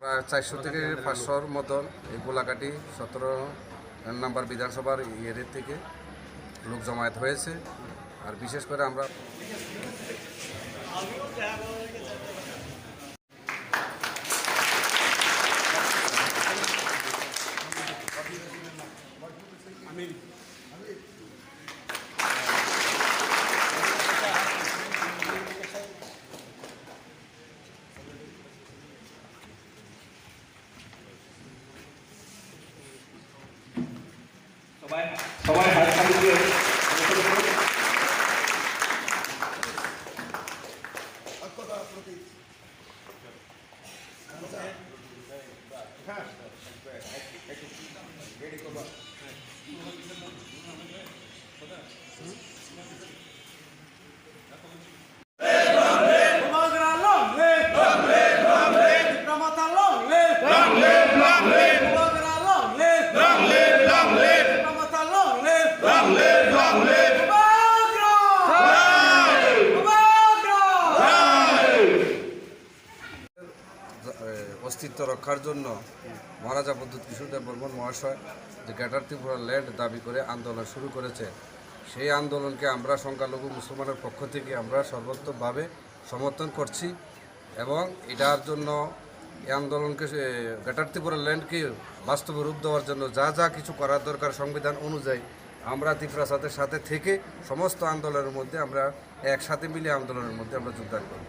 প্রায় 400 থেকে 500-র মতন এই গোলাকাটি 17 নম্বর বিধানসভার ইয়ের থেকে লোক জমায়েত হয়েছে। আর বিশেষ করে আমরা সবাই হাত খালি দিয়ে অস্তিত্ব রক্ষার জন্য মহারাজা প্রদ্যুৎ কিশোরদেব বর্মন মহাশয় যে গ্রেটার ত্রিপুরা ল্যান্ড দাবি করে আন্দোলন শুরু করেছে, সেই আন্দোলনকে আমরা সংখ্যালঘু মুসলমানের পক্ষ থেকে আমরা সর্বোত্তমভাবে সমর্থন করছি এবং এটার জন্য এই আন্দোলনকে গ্রেটার ত্রিপুরা ল্যান্ডকে বাস্তব রূপ দেওয়ার জন্য যা যা কিছু করার দরকার সংবিধান অনুযায়ী আমরা ত্রিপুরা সাথে থেকে সমস্ত আন্দোলনের মধ্যে আমরা একসাথে মিলে আন্দোলনের মধ্যে আমরা যোগদান করব।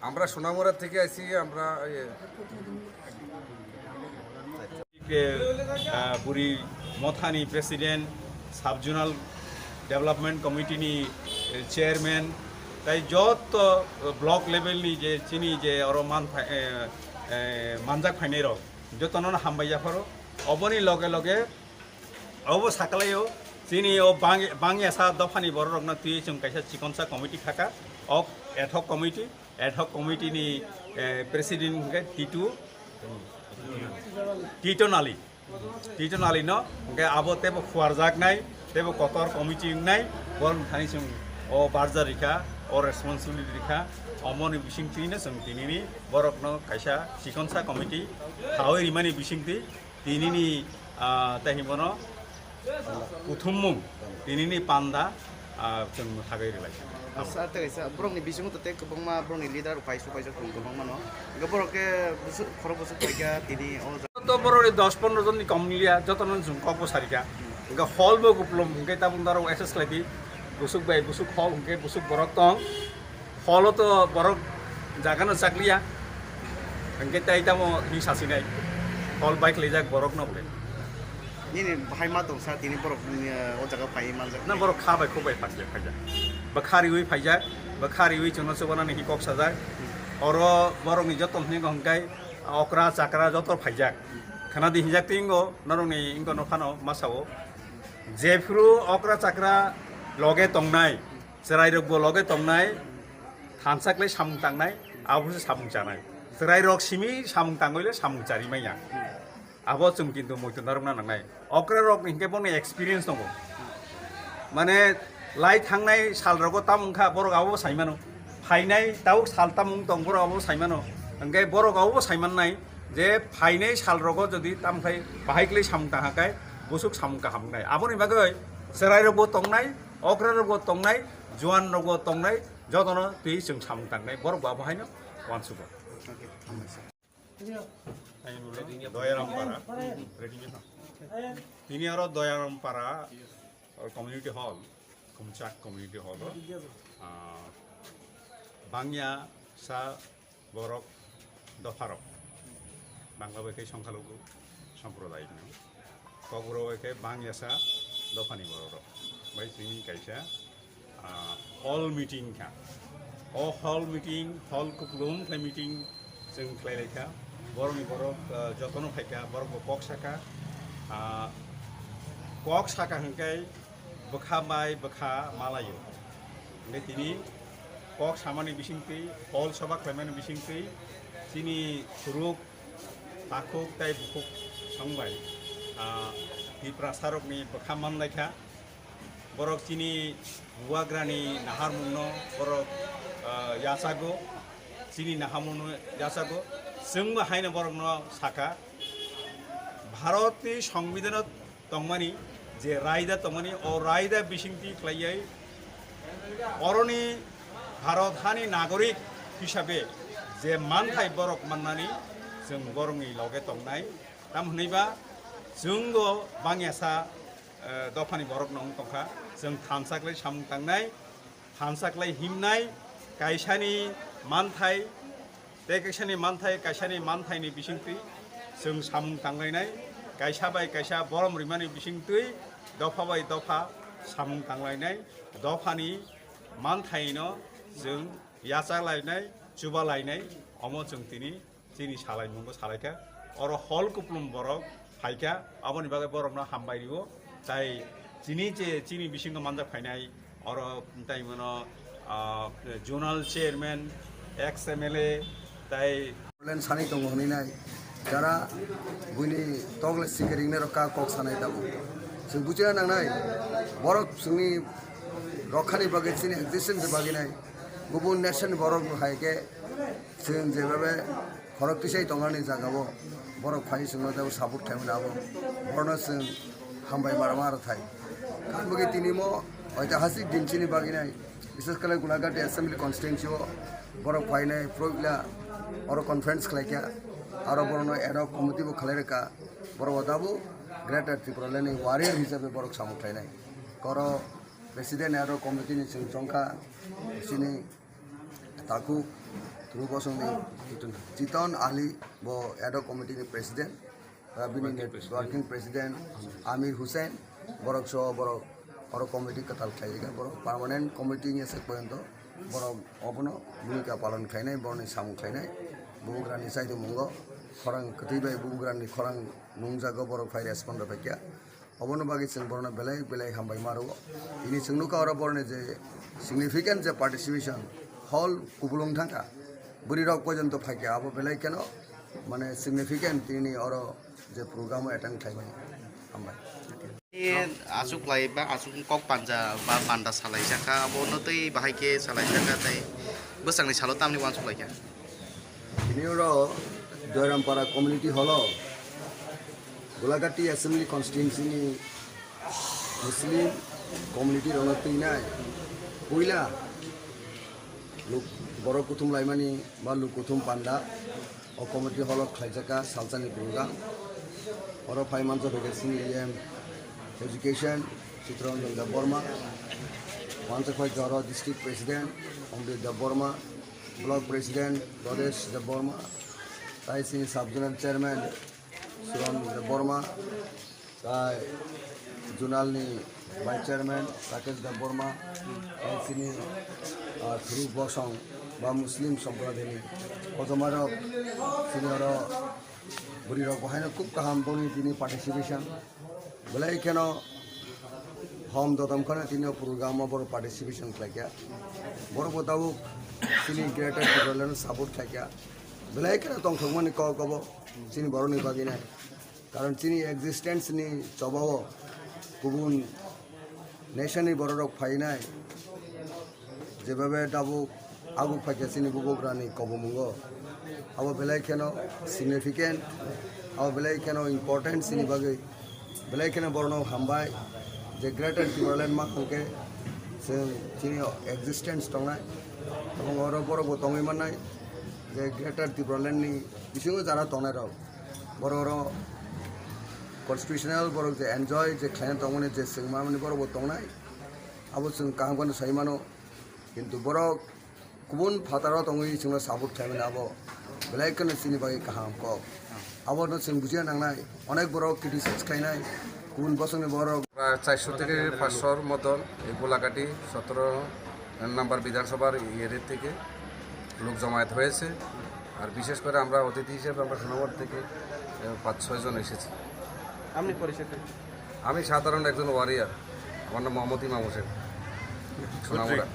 আমরা সোনামুড়া থেকে আইছি। আমরা बुरी मथानी प्रेसिडेंट सबजोनाल डेवलपमेंट कमिटी चेयरमैन ताई जत ब्लक लेवल जे चीनी जे और मानजाक फाइने जतन हामबाय जाफारो अबनी लगे लगे अब साकलायो चीनी बांगियासा दफानी बर रगना तुई जों कैसा चिकनसा कमिटी खाका अफ एडहक कमिटी प्रेसिडेंट टीटन आली न अब तेबो फुआरजाक नाय तेबो कतर कमिटी नाय बरं थानी जों ओ बारजा रिखा ओ रेसपन्सिबिलिटी रिखा अमनि बिसिंथिनो जों दिनैनि बरकनो खायसा सिकनसा कमिटी हावै रिमानि बिसिंथि दिनैनि ताहिमनो उथुममुं दिनैनि पान्दा जों थागै rely Saat itu borong ni bising tu tek kebang ma borong ni leader upai supai jauh kebang mana, borong ke busuk korang busuk baga tini orang. तो बरोडी 10-15 जन कमलिया जतन झुमकको सारिका इनका हल बो गुप्लम इनके ताबुन दारो एक्सेस लाइबी बुसुक बाय बुसुक हल इनके बुसुक बरक तंग हल तो बरक जागानो चाकलिया इनके ताइतामो नि सासिनाय हल बाइक लेजाक बरक न बले Ini bahaya mah dong saat ini borong orang jaga bahaya malah. ना बरक खाबाय खोबाय फाइजा बखारि वे फाइजा बखारि वे चुनो सबना नि कक साजा और बरक नि जतन नि गंगाय अकरा चाकरा जतर फाइजा खाना दी हिजाक तिंगो नरंनि इंगो नखानो मासावो जेफ्रु अकरा चाकरा लगे तंगनाय जेराय रगबो लगे तंगनाय थानसाकले सामुं तांनाय आबुसो सामुं जानाय जेराय रग सिमि सामुं तांगयले सामुं जारि माया आबो जों किन्तु मयतो नारंना नांनाय अकरा रग हिंके बने एक्सपीरियंस दङ माने लाई थांनाय साल रगो तामुंखा बरक आबो साइमानो फाइनाय दाउ साल तामुं दं बरक आबो साइमानो ओंगे बरक आबो साइमाननाय जे फाइनाय साल रगो जदि तामखाय बाहायक्ले सामुं ताहाकाय बुसुक सामुं हामनाय आबोनि बागै जेराय रगबो तंनाय अकरा रगबो तंनाय जुवान रगबो तंनाय जदन तुइ जों सामुं तांनाय बरक बाहायनो वानसुबो তিনি আর দয়ারামপাড়া community hall কুমচাক community hall Bangla সা বরক দফারক বাংলা বৈকে সংখ্যালঘু সম্প্রদায় কগুর বৈকে বাংলা সা দফানি বরক বাই তিনি কাইসা हल मिटिं खा हल मिटिं हल कुप्लुम खाय मिटिं जों खालायलायखा बरनि बरक जतन फायखा बरक कक साका हंखाय बखा माय बखा मालायो ओमफ्राय दिनै कक सामानि बिसिंथै हल सभा खालामनायनि बिसिंथै दिनै रुक ताखुक ताय बुकुक संबाय दिप्रा सारकनि बखा मानलायखा बरक दिनै बुवाग्रानि नाहार मुंनो बरक यासागो दिनै नाहा मुंनो यासागो जोंबो हायनो बरंनो साखा भारतनि संविधानाव तंमानि जे रायदा तंमानि अ रायदा बिसिंथि ख्लायै अरनि भारत हानि नागरिक हिसाबै जे मानथाय बरक माननानै जों बरंनि लगे तंनाय तामहनैबा जोंबो बांयासा दफानि बरक नं तंखा जों थामसाख्लाय सामुं थांनाय थामसाख्लाय हिमनाय कायसानि मानथाय कायसानि मानथायनि बिसिंथि जों सामुं थांलायनाय कायसा बाय कायसा बरम रिमानि बिसिंथि दफा बाय दफा सामुं थांलायनाय दफानि मानथायनो जों याचालायनाय जुबालायनाय अमो जों जोंनि सालायमुंबो सालायखा अर हल कुप्लुम बरक फायखा अबनि बागै बरकनो हामबायरिबो जाय चिनी बिसिंखौ मानजा फायनाय अर ताइमनो जोनाल चेयरमैन एक्स MLA ताई len sani tong honi nai jara buini togle sikering ne roka kok sanai dabu sing buchina nang nai borok singni rokhani bage sini existence bage nai gubun nation borok haike sing jebabe khorok kisai tongani jagabo borok phai singno dabu sabut thaimna abo borno sing hambai maramar thai kan bage tinimo ঐতিহাসিক দিনচিনি bage nai বিশেষ করে Golaghat assembly constituency borok phai nai proila और conference खलाइका और बरनो ad hoc committee बो खलाय रेका बर वदाबो greater Tripura लेनि warrior हिसाबै बरक सामुथायनाय कर president ad hoc committee नि चंका सिनि ताकु थ्रुबसंनि चितन आली बो एडॉक कमिटी नि प्रेसिडेंट राबिनी वर्किंग प्रेसिडेंट आमिर हुसैन बरक सो बरक और कमिटी कताल खायगा बरक परमानेंट कमिटी नि से पर्यंत बरक अपनो भूमिका पालन खायनाय बरनि सामु खायनाय बुग्रानि साइदो मुंगो खरां कतिबाय बुग्रानि खरां नुंजागो बरक फाइ रेस्पन्ड फाइया अबनो बागै जों बरनो बेलाय हामबाय मारो इनि सोंनुका अर बरने जे सिगनिफिकेंट जे पार्टिसिपेशन हल कुबुलुं थांका बुरि रक पर्यन्त फाइया अब बेलाय केन माने सिगनिफिकेंट तिनि अर जे प्रोग्राम अटेंड खायबाय हामबाय asuk lai ba asuk kok panja ba panda salai jaka abono tei bahai ke salai jaka tei besang ni salo tamni wan sulai ya ini oro Joyrampara community hall Golagati assembly constituency ni Muslim community ronoti nai puila luk boro kutum laimani ba luk kutum panda o community hall khlaijaka salsani program oro 5 months of vacation education Chitranjan Burma once of Jaro district president Omrit Burma block president Godesh Burma Taisini sub-zonal chairman Suran Burma Tai Junalni vice chairman Rakesh Burma Taisini Thuru Bosong ba Muslim Sampradani Otomarok Senior Burirok Bahana Kup Kaham Boni Tini participation Belai keno home dotam khana tino program bor participation khlakya bor botabu sini greater development support khlakya belai keno tong thongmani ko kobo sini bor ni bagina karon sini existence ni chobao kubun nation ni bor rok phainai jebabe dabu agu phakya sini bugograni kobo mungo abo belai keno significant abo belai keno important sini bagai belai kena borno hambai je greater Timorland ma hangke se chini existence tongnai ebong oro boro bo tongai manai je greater Timorland ni bisingo jara tongnai rok boro constitutional boro je enjoy je khlain tongmani je singma mani boro bo tongnai abo sing kahangban saimano kintu boro kubun phataro tongai singna sabut thaimani abo belai kena sini bagi kaham ko abo no sing bujiya nangnai onek boro criticize khlainai kubun bosongni boro প্রায় 400 থেকে 500 মতন এই গোলাঘাটি 17 নম্বর বিধানসভার area থেকে লোক জমায়েত হয়েছে আর বিশেষ করে আমরা অতিথি হিসেবে আমরা সোনামুড়া থেকে 5-6 জন এসেছি amni পরিষদ আমি সাধারণ একজন ওয়ারিয়ার আমার নাম মোহাম্মদ ইমাম হোসেন সোনামুড়া